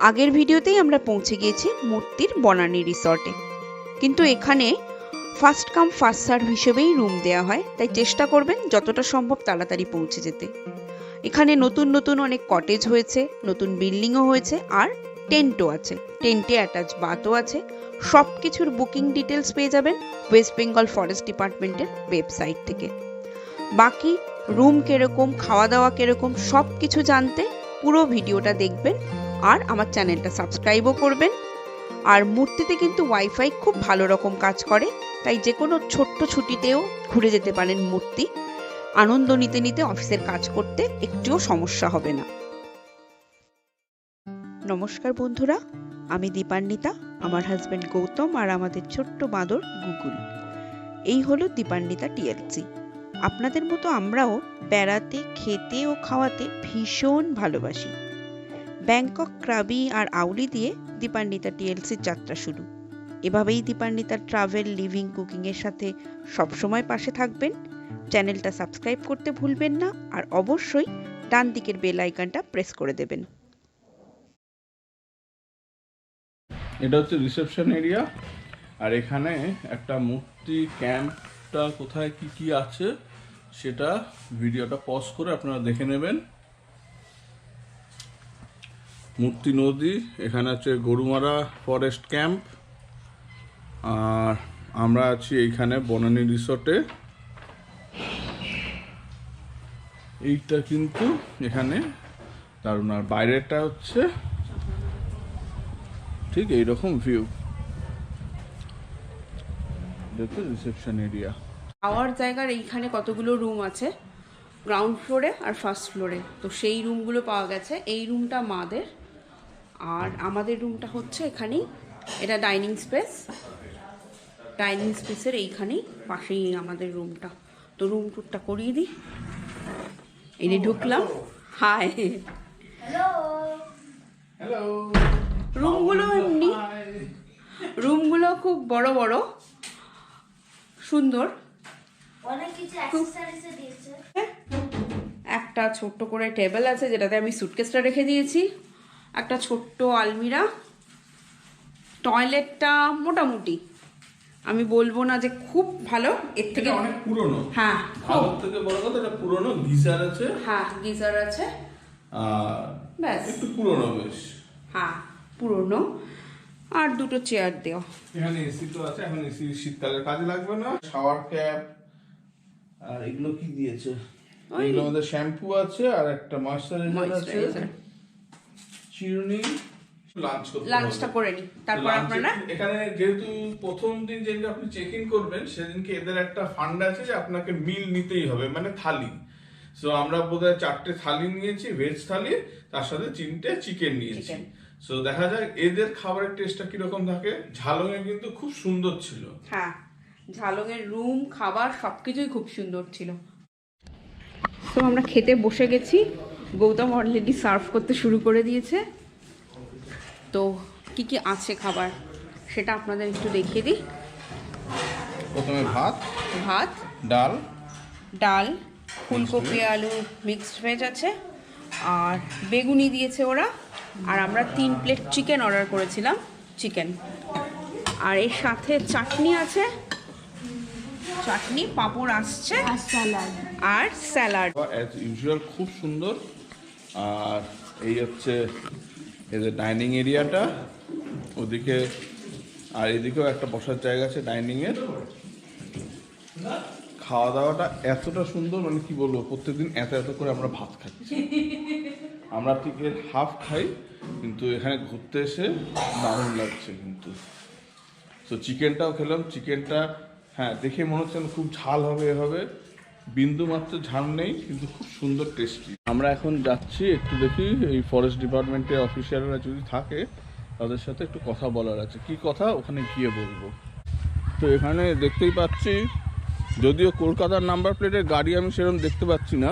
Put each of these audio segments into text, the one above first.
আগের ভিডিওতেই আমরা পৌঁছে গিয়েছি মূর্তির বনানী রিসর্টে, কিন্তু এখানে ফার্স্ট কাম ফার্স্ট সার্ভ হিসেবেই রুম দেওয়া হয়, তাই চেষ্টা করবেন যতটা সম্ভব তাড়াতাড়ি পৌঁছে যেতে। এখানে নতুন নতুন অনেক কটেজ হয়েছে, নতুন বিল্ডিংও হয়েছে, আর টেন্টও আছে, টেন্টে অ্যাটাচ বাথও আছে। সব কিছুর বুকিং ডিটেলস পেয়ে যাবেন ওয়েস্ট বেঙ্গল ফরেস্ট ডিপার্টমেন্টের ওয়েবসাইট থেকে। বাকি রুম কিরকম, খাওয়া দাওয়া কিরকম, সব কিছু জানতে পুরো ভিডিওটা দেখবেন আর আমার চ্যানেলটা সাবস্ক্রাইবও করবেন। আর মূর্তিতে কিন্তু ওয়াইফাই খুব ভালো রকম কাজ করে, তাই যে কোনো ছোট্ট ছুটিতেও ঘুরে যেতে পারেন মূর্তি। আনন্দ নিতে নিতে অফিসের কাজ করতে একটুও সমস্যা হবে না। নমস্কার বন্ধুরা, আমি দীপান্বিতা, আমার হাজব্যান্ড গৌতম আর আমাদের ছোট্ট বাঁদর গুগুল। এই হলো দীপান্বিতা টিএলসি। আপনাদের মতো আমরাও বেড়াতে, খেতে ও খাওয়াতে ভীষণ ভালোবাসি। ব্যাংকক, ক্রাবি আর আউলি দিয়ে দীপান্বিতা টিএলসির যাত্রা শুরু। এভাবেই দীপান্বিতার ট্রাভেল, লিভিং, কুকিংয়ের সাথে সবসময় পাশে থাকবেন। চ্যানেলটা সাবস্ক্রাইব করতে ভুলবেন না, আর অবশ্যই ডান দিকের বেল আইকনটা প্রেস করে দেবেন। এটা হচ্ছে রিসেপশন এরিয়া, আর এখানে একটা মূর্তি ক্যাম্পটা কোথায় কি কি আছে সেটা ভিডিওটা পজ করে আপনারা দেখে নেবেন। মূর্তি নদী, এখানে আছে গরুমারা ফরেস্ট ক্যাম্প, আর আমরা আছি এইখানে বনানী রিসোর্টে। এইটা কিন্তু এখানে দারুণ, আর বাইরেটা হচ্ছে ঠিক এইরকম ভিউ। দেখো রিসেপশন এরিয়া। খাওয়ার জায়গার এইখানে কতগুলো রুম আছে, গ্রাউন্ড ফ্লোরে আর ফার্স্ট ফ্লোরে, তো সেই রুমগুলো পাওয়া গেছে। এই রুমটা মাদের, আর আমাদের রুমটা হচ্ছে এখানেই। এটা ডাইনিং স্পেস, ডাইনিং স্পেসের এইখানেই পাশেই আমাদের রুমটা। তো রুম টুরটা করিয়ে দিই। এই যে ঢুকলাম। Hi, hello. রুমগুলো এমনি, রুমগুলো খুব বড় বড়, সুন্দর। একটা ছোট্ট করে টেবিল আছে যেটাতে আমি সুটকেসটা রেখে দিয়েছি, একটা ছোট্ট আলমিরা। টয়লেটটা মোটামুটি, আমি বলবো না যে খুব ভালো, এর থেকে অনেক পুরনো। হ্যাঁ, সব থেকে বড় কথা এটা পুরনো। গিজার আছে, হ্যাঁ গিজার আছে, আর ব্যাস একটু পুরনো বেশ। হ্যাঁ পুরনো, আর দুটো চেয়ার দেওয়া। এখানে এসি তো আছে, এখন এসি শীতকালের কাজে লাগবে না। শাওয়ার ক্যাপ, আর এগুলো কি দিয়েছে, এগুলোর মধ্যে শ্যাম্পু আছে আর একটা ময়েশ্চারাইজার আছে, চিরুনি। লাঞ্চটা করে নি, তারপর আপনারা এখানে যেহেতু প্রথম দিন যেদিন আপনি চেক ইন করবেন সেদিনকে এদের একটা ফান্ড আছে যে আপনাকে মিল নিতেই হবে, মানে থালি। সো আমরা বোধহয় 4টে থালি নিয়েছি, ভেজ থালি, তার সাথে 3টে চিকেন নিয়েছি। সো দেখা যাক এদের খাবারের টেস্টটা কিরকম থাকে। ঝালংয়ে কিন্তু খুব সুন্দর ছিল। হ্যাঁ, ঝালংয়ের রুম, খাবার সবকিছুই খুব সুন্দর ছিল। তো আমরা খেতে বসে গেছি, গৌতম অলরেডি সার্ভ করতে শুরু করে দিয়েছে। তো কি কি আছে খাবার সেটা আপনাদের একটু দেখিয়ে দিই। প্রথমে ভাত, ডাল, ডাল, ফুলকপি আলু মিক্সড ভেজ আছে, আর বেগুনি দিয়েছে ওরা। আর আমরা 3 প্লেট চিকেন অর্ডার করেছিলাম, চিকেন। আর এর সাথে চাটনি আছে, চাটনি, পাঁপড় আসছে, আর স্যালাড। অ্যাজ ইউজুয়াল খুব সুন্দর। আর এই হচ্ছে এদের ডাইনিং এরিয়াটা, ওদিকে আর এদিকেও একটা বসার জায়গা আছে ডাইনিংয়ের। খাওয়া দাওয়াটা এতটা সুন্দর, মানে কি বলবো, প্রত্যেকদিন এত এত করে আমরা ভাত খাচ্ছি। আমরা ঠিক এর হাফ খাই, কিন্তু এখানে ঘুরতে এসে দারুণ লাগছে কিন্তু। তো চিকেনটাও খেলাম, চিকেনটা হ্যাঁ দেখে মনে হচ্ছে খুব ঝাল হবে, এভাবে বিন্দু মাত্র ঝাল নেই, কিন্তু খুব সুন্দর টেস্টি। আমরা এখন যাচ্ছি, একটু দেখি এই ফরেস্ট ডিপার্টমেন্টের অফিসিয়ালরা যদি থাকে তাদের সাথে একটু কথা বলার আছে। কি কথা ওখানে গিয়ে বলবো। তো এখানে দেখতেই পাচ্ছি, যদিও কলকাতার নাম্বার প্লেটের গাড়ি আমি সেরকম দেখতে পাচ্ছি না,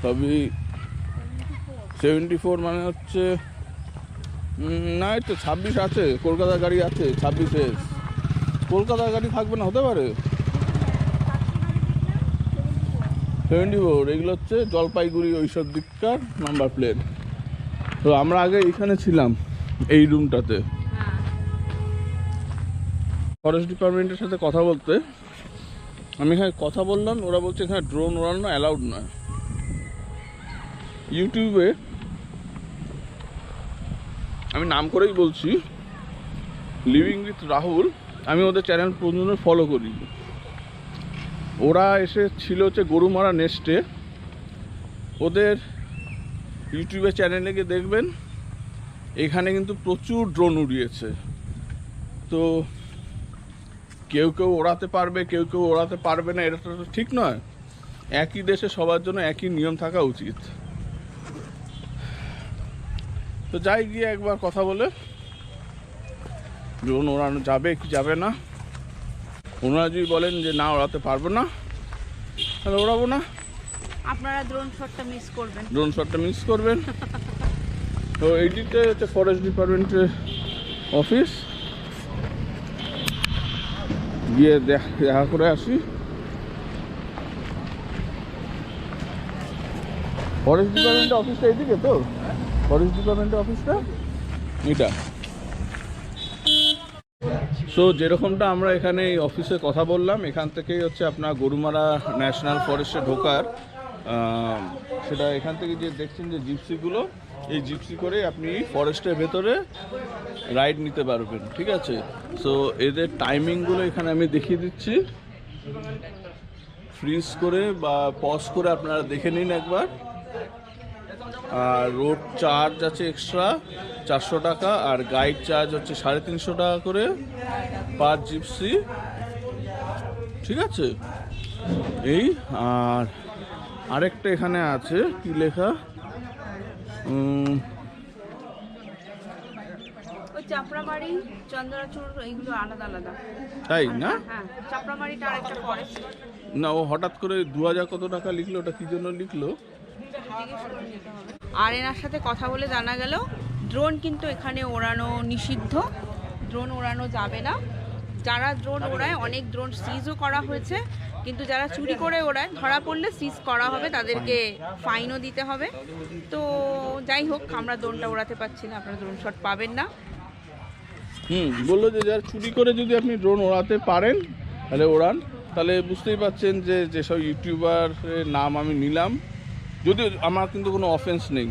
তবে 74 মানে হচ্ছে না, এই তো 26 আছে, কলকাতার গাড়ি আছে 26। কলকাতার গাড়ি থাকবে না, হতে পারে 74 এগুলো হচ্ছে জলপাইগুড়ি ওইসব দিককার নাম্বার প্লেট। তো আমরা আগে এখানে ছিলাম এই রুমটাতে, ফরেস্ট ডিপার্টমেন্টের সাথে কথা বলতে। আমি এখানে কথা বললাম, ওরা বলছে এখানে ড্রোন ওড়ানো অ্যালাউড নয়। ইউটিউবে আমি নাম করেই বলছি, লিভিং উইথ রাহুল, আমি ওদের চ্যানেল পর্যন্ত ফলো করি। ওরা এসেছিল হচ্ছে গরুমারা নেস্টে, ওদের ইউটিউবে চ্যানেলে গিয়ে দেখবেন এখানে কিন্তু প্রচুর ড্রোন উড়িয়েছে। তো কেউ কেউ ওড়াতে পারবে, কেউ কেউ ওড়াতে পারবে না, এটা তো ঠিক নয়। একই দেশে সবার জন্য একই নিয়ম থাকা উচিত। তো যাই গিয়ে একবার কথা বলে ড্রোন ওড়ানো যাবে কি যাবে না। ওনারা যদি বলেন যে না ওড়াতে পারবো না, তাহলে ওড়াবো না। আপনারা ড্রোন শটটা মিস করবেন, ড্রোন শটটা মিস করবেন। তো এইদিকে হচ্ছে ফরেস্ট ডিপার্টমেন্টের অফিস, গিয়ে দেখা করে আসি। ফরেস্ট ডিপার্টমেন্টের অফিসটা এইদিকে তো, ফরেস্ট ডিপার্টমেন্টের অফিসটা এটা। সো যেরকমটা আমরা এখানে এই অফিসে কথা বললাম, এখান থেকেই হচ্ছে আপনার গরুমারা ন্যাশনাল ফরেস্টে ঢোকার, সেটা এখান থেকে যে দেখছেন যে জিপসিগুলো, এই জিপসি করে আপনি ফরেস্টের ভেতরে রাইড নিতে পারবেন, ঠিক আছে। সো এদের টাইমিংগুলো এখানে আমি দেখিয়ে দিচ্ছি, ফ্রিজ করে বা পজ করে আপনারা দেখে নিন একবার। আর রোড চার্জ আছে এক্সট্রা 400 টাকা, আর গাইড চার্জ হচ্ছে 350 টাকা করে পার জিপসি, ঠিক আছে। এই আর আরেকটা এখানে আছে কি লেখা, চাপড়ামারি, চন্দ্রাচূড়, এইগুলো আলাদা আলাদা, তাই না? হ্যাঁ, চাপড়ামারিটা আরেকটা ফরেস্ট। না, ও হঠাৎ করে 2000 কত টাকা লিখলো, ওটা কি জন্য লিখলো? আর এনার সাথে কথা বলে জানা গেল ড্রোন কিন্তু এখানে ওড়ানো নিষিদ্ধ, ড্রোন ওড়ানো যাবে না। যারা ড্রোন ওড়ায়, অনেক ড্রোন সিজও করা হয়েছে, কিন্তু যারা চুরি করে ওড়ায় ধরা পড়লে সিজ করা হবে, তাদেরকে ফাইনও দিতে হবে। তো যাই হোক, আমরা ড্রোনটা ওড়াতে পারছি না, আপনারা ড্রোন শট পাবেন না। বললো যে যারা চুরি করে যদি আপনি ড্রোন ওড়াতে পারেন তাহলে ওড়ান। তাহলে বুঝতেই পারছেন যে যেসব ইউটিউবারের নাম আমি নিলাম, যদিও আমার কিন্তু কোনো অফেন্স নেই।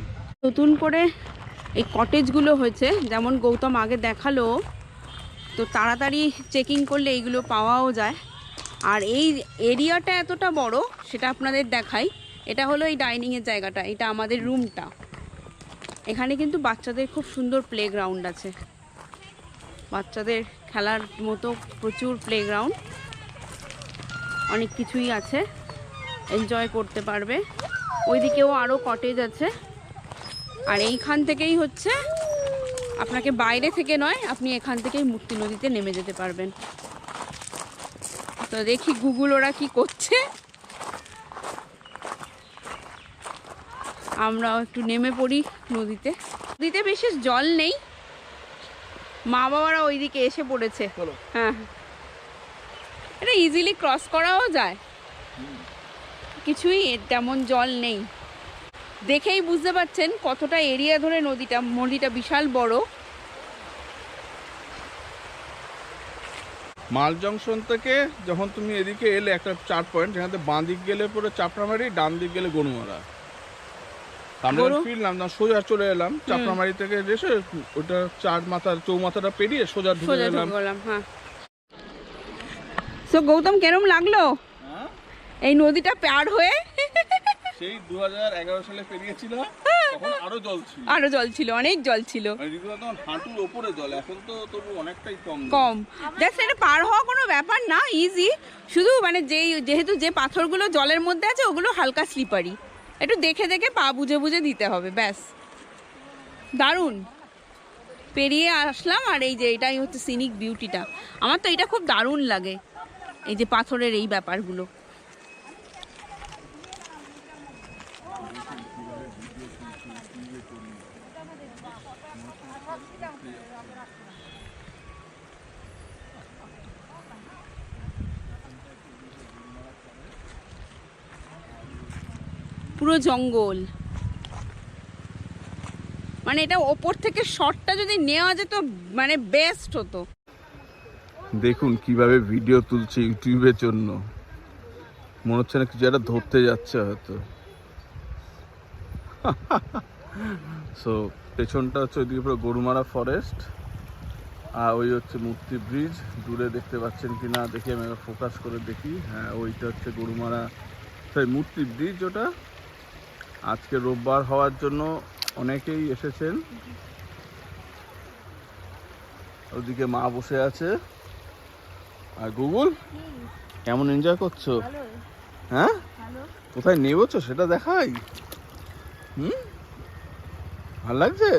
নতুন করে এই কটেজগুলো হয়েছে, যেমন গৌতম আগে দেখালো, তো তাড়াতাড়ি চেকিং করলে এইগুলো পাওয়াও যায়। আর এই এরিয়াটা এতটা বড়, সেটা আপনাদের দেখাই। এটা হলো এই ডাইনিংয়ের জায়গাটা, এটা আমাদের রুমটা। এখানে কিন্তু বাচ্চাদের খুব সুন্দর প্লেগ্রাউন্ড আছে, বাচ্চাদের খেলার মতো প্রচুর প্লেগ্রাউন্ড, অনেক কিছুই আছে, এনজয় করতে পারবে। ওইদিকেও আরও কটেজ আছে। আর এইখান থেকেই হচ্ছে, আপনাকে বাইরে থেকে নয়, আপনি এখান থেকেই মূর্তি নদীতে নেমে যেতে পারবেন। তো দেখি গুগল ওরা কি করছে, আমরাও একটু নেমে পড়ি নদীতে। নদীতে বিশেষ জল নেই, মা বাবারা ওইদিকে এসে পড়েছে। হ্যাঁ, এটা ইজিলি ক্রস করাও যায়, কিছুই তেমন জল নেই। দেখেই বুঝতে পারছেন কতটা এরিয়া ধরে নদীটা বিশাল বড়। মাল জংশন থেকে যখন তুমি এদিকে এলে একটা 4 পয়েন্ট, যেখানে বাঁ দিক গেলে পরে চাপড়ামারি, ডান দিক গেলে গরুমারা। আমরা ফিরলাম না, সোজা চলে এলাম চাপড়ামারি থেকে এসে, ওটা 4 মাথার চৌমাথাটা পেরিয়ে সোজা ঢুকে গেলাম। হ্যাঁ। সো গৌতম, কেরম লাগলো এই নদীটা পার হয়ে? সেই 2011 সালে পেরিয়েছিল, তখন আরো জল ছিল, অনেক জল ছিল, তখন হাঁটুর উপরে জল, এখন তো তবু অনেকটাই কম। দেখ, এটা পার হওয়া কোনো ব্যাপার না, ইজি। শুধু মানে যেহেতু যে পাথরগুলো জলের মধ্যে আছে ওগুলো হালকা স্লিপারি, একটু দেখে দেখে পা বুঝে বুঝে দিতে হবে, ব্যাস। দারুণ পেরিয়ে আসলাম। আর এই যে এটাই হচ্ছে সিনিক বিউটিটা, আমার তো এটা খুব দারুণ লাগে, এই যে পাথরের এই ব্যাপারগুলো। পুরো জঙ্গল। মানে এটা ওপর থেকে শটটা যদি নেওয়া যেত মানে বেস্ট হতো। দেখুন কিভাবে ভিডিও তুলছে ইউটিউবের জন্য, মনে হচ্ছে না কিছু একটা ধরতে যাচ্ছে হয়তো। সো পেছনটা হচ্ছে ওইদিকে পুরো গরুমারা ফরেস্ট, আর ওই হচ্ছে মূর্তি ব্রিজ। দূরে দেখতে পাচ্ছেন কি না দেখি, আমি ফোকাস করে দেখি। হ্যাঁ, ওইটা হচ্ছে গরুমারা মূর্তি ব্রিজ। ওটা আজকে রোববার হওয়ার জন্য অনেকেই এসেছেন। ওদিকে মা বসে আছে। আর গুগল কেমন এনজয় করছো? হ্যাঁ, কোথায় নেবছো সেটা দেখাই। ভালো লাগছে?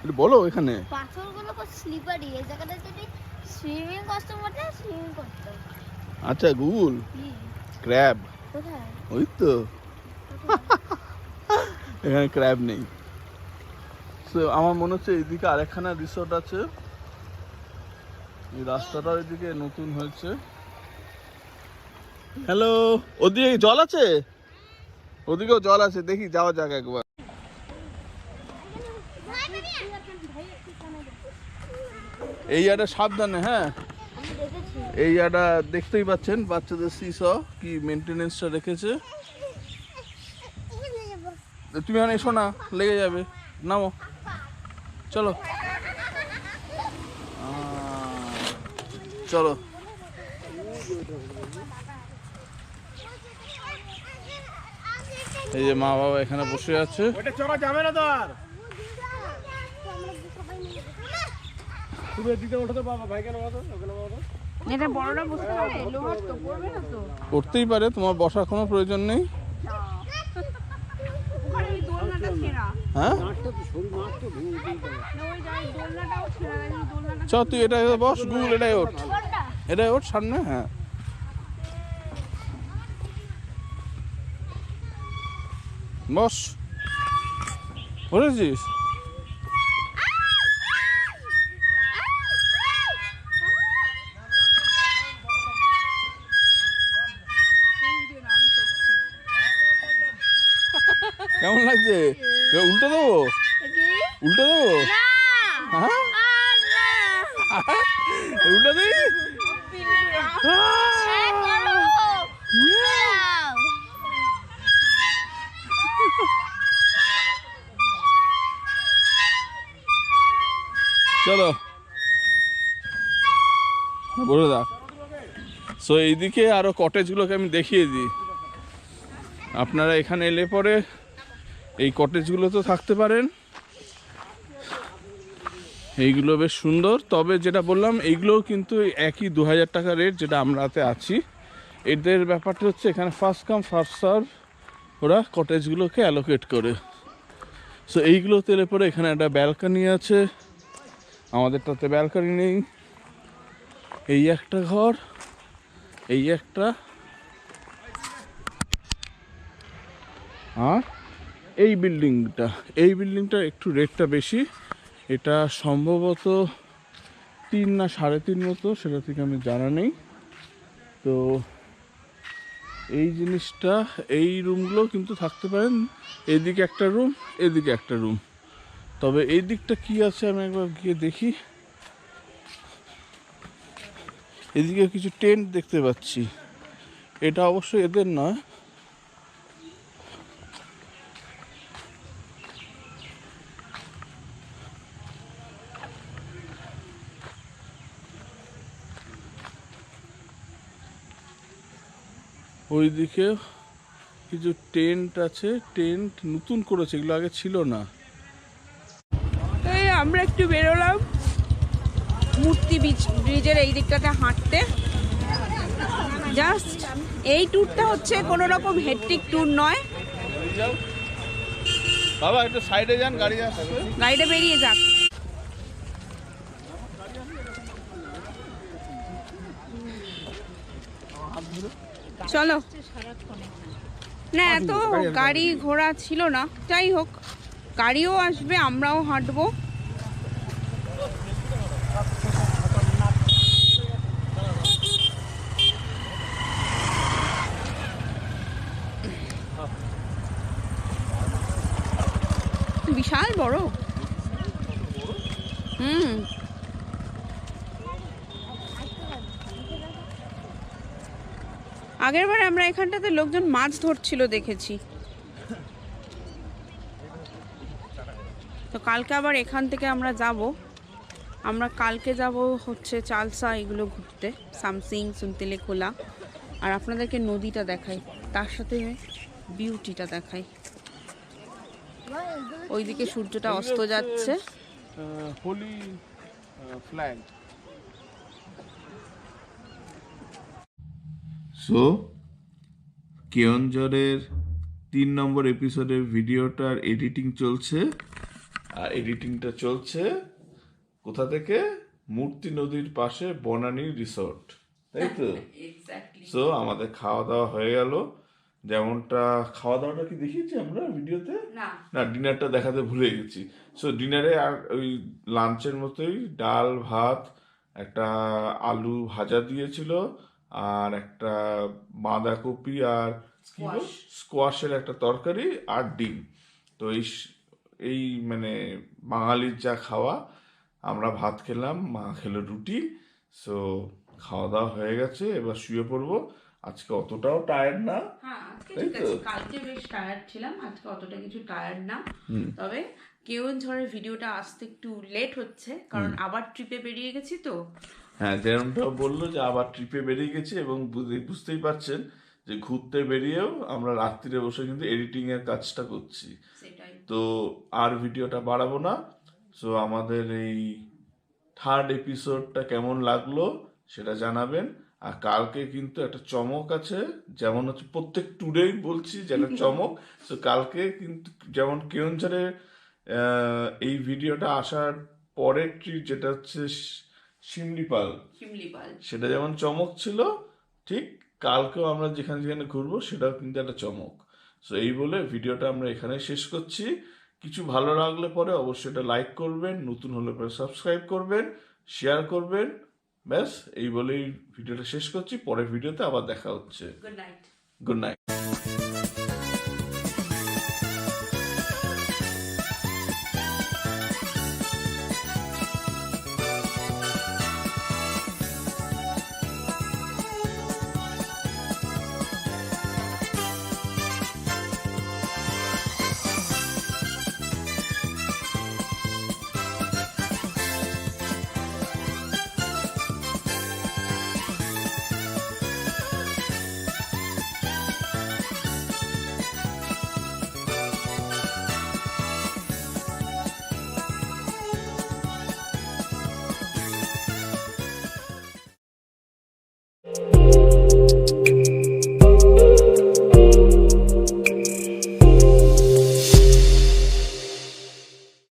একটু বলো। এখানে পাথরগুলো খুব স্লিপারি, এই জায়গাটা যদি সুইমিং করতে মনে সুইমিং করতে। আচ্ছা গুগল, ক্র্যাব কোথায়? ওই তো এখানে ক্র্যাব নেই। তো আমার মনে হচ্ছে এইদিকে আরেকখানা রিসোর্ট আছে। এই রাস্তাটা ওইদিকে নতুন হয়েছে। হ্যালো, ওদিকে জল আছে? ওদিকেও জল আছে, দেখি যাওয়া যাক একবার। এই জায়গাটা সাবধানে, হ্যাঁ এই জায়গাটা দেখতেই পাচ্ছেন বাচ্চাদের সিস কি মেনটেনেন্সটা রেখেছে। তুমি এখন এসো না, লেগে যাবে, নামো চলো চলো। এই যে মা বাবা এখানে বসে আছে। করতেই পারে, তোমার বসার কোনো প্রয়োজন নেই। হ্যাঁ চ, তুই এটা বস গুগল, এটাই ওঠ, এটাই ওঠ সামনে। হ্যাঁ বস, বলেছিস? কেমন লাগছে? উল্টে দেবো, উল্টে দেবো, হ্যাঁ উল্টে দিই। চলো বলে দেখ। সো এইদিকে আরো কটেজগুলোকে আমি দেখিয়ে দিই। আপনারা এখানে এলে পরে এই কটেজগুলো তো থাকতে পারেন। এইগুলো বেশ সুন্দর, তবে যেটা বললাম এইগুলোও কিন্তু একই 2000 টাকা রেট যেটা আমরাতে আছি। এদের ব্যাপারটা হচ্ছে এখানে ফার্স্ট কাম ফার্স্ট সার্ভ ওরা কটেজগুলোকে অ্যালোকেট করে। সো এইগুলোতে এলে পরে এখানে একটা ব্যালকনি আছে, আমাদেরটাতে ব্যালকনি নেই। এই একটা ঘর, এই একটা, আর এই বিল্ডিংটা একটু রেটটা বেশি। এটা সম্ভবত 3 না 3.5 মতো, সেটা থেকে আমি জানা নেই। তো এই জিনিসটা, এই রুমগুলো কিন্তু থাকতে পারেন। এদিকে একটা রুম, এদিকে একটা রুম। তবে এই দিকটা কি আছে আমি একবার গিয়ে দেখি। এদিকে কিছু টেন্ট দেখতে পাচ্ছি, এটা অবশ্যই এদের নয়। ওইদিকে কিছু টেন্ট আছে, টেন্ট নতুন করেছে, এগুলো আগে ছিল না। এই আমরা একটু বেরোলাম মূর্তি ব্রিজের এই দিকটাতে হাঁটতে। জাস্ট এই ট্যুরটা হচ্ছে কোনো রকম হেক্টিক ট্যুর নয়। বাবা একটু সাইডে যান, গাড়ি আসছে, গাড়িটা বেরিয়ে যাক। চলো না, এত গাড়ি ঘোড়া ছিল না, যাই হোক গাড়িও আসবে, আমরাও হাঁটবো। বিশাল বড়। হুম, আগের বারে আমরা এখানটাতে লোকজন মাছ ধরছিল দেখেছি। তো কালকে আবার এখান থেকে আমরা যাব। আমরা কালকে যাব হচ্ছে চালসা এগুলো ঘুরতে, সামসিং, সুনতেলে খোলা। আর আপনাদেরকে নদীটা দেখাই, তার সাথে বিউটিটা দেখাই। ওইদিকে সূর্যটা অস্ত যাচ্ছে। হোলি ফ্ল্যাগ। সো কেওনঝড়ের 3 নম্বর এপিসোডের ভিডিওটার এডিটিং চলছে। আর এডিটিংটা চলছে কোথা থেকে? মূর্তি নদীর পাশে বনানী রিসর্ট, তাই তো? সো আমাদের খাওয়া দাওয়া হয়ে গেল। যেমনটা খাওয়া দাওয়াটা কি দেখিয়েছি আমরা ভিডিওতে? না, ডিনারটা দেখাতে ভুলে গেছি। সো ডিনারে আর ওই লাঞ্চের মতোই ডাল, ভাত, একটা আলু ভাজা দিয়েছিল, আর একটা বাঁধাকপি আর স্কোয়াশের একটা তরকারি আর ডিম। তো এই মানে বাঙালির যা খাওয়া। আমরা ভাত খেলাম, মা খেলো রুটি। সো খাওয়া দাওয়া হয়ে গেছে, এবার শুয়ে পড়বো। আজকে অতটাও টায়ার্ড না। হ্যাঁ, আজকে ঠিক আছে। কালকে বেশ টায়ার্ড ছিলাম, আজকে অতটা কিছু টায়ার্ড না। তবে কেওনঝড়ের ভিডিওটা আসতে একটু লেট হচ্ছে, কারণ আবার ট্রিপে বেরিয়ে গেছি তো। হ্যাঁ, যেমনটা বললো যে আবার ট্রিপে বেরিয়ে গেছি, এবং বুঝতেই পারছেন যে ঘুরতে বেরিয়েও আমরা রাত্রিরে বসে কিন্তু এডিটিং এর কাজটা করছি। তো আর ভিডিওটা বাড়াবো না। সো আমাদের এই 3rd এপিসোডটা কেমন লাগলো সেটা জানাবেন। আর কালকে কিন্তু একটা চমক আছে, যেমন হচ্ছে প্রত্যেক ট্যুরেই বলছি যে একটা চমক। তো কালকে কিন্তু যেমন কেওনঝড়ে এই ভিডিওটা আসার পরের ট্রিপ যেটা হচ্ছে শিমলিপাল, সেটা যেমন চমক ছিল, ঠিক কালকেও আমরা যেখানে যেখানে ঘুরবো সেটাও কিন্তু একটা চমক। সো এই বলে ভিডিওটা আমরা এখানে শেষ করছি। কিছু ভালো লাগলে পরে অবশ্যই এটা লাইক করবেন, নতুন হলে পরে সাবস্ক্রাইব করবেন, শেয়ার করবেন। ব্যাস এই বলেই ভিডিওটা শেষ করছি। পরের ভিডিওতে আবার দেখা হচ্ছে। Good night. Good night.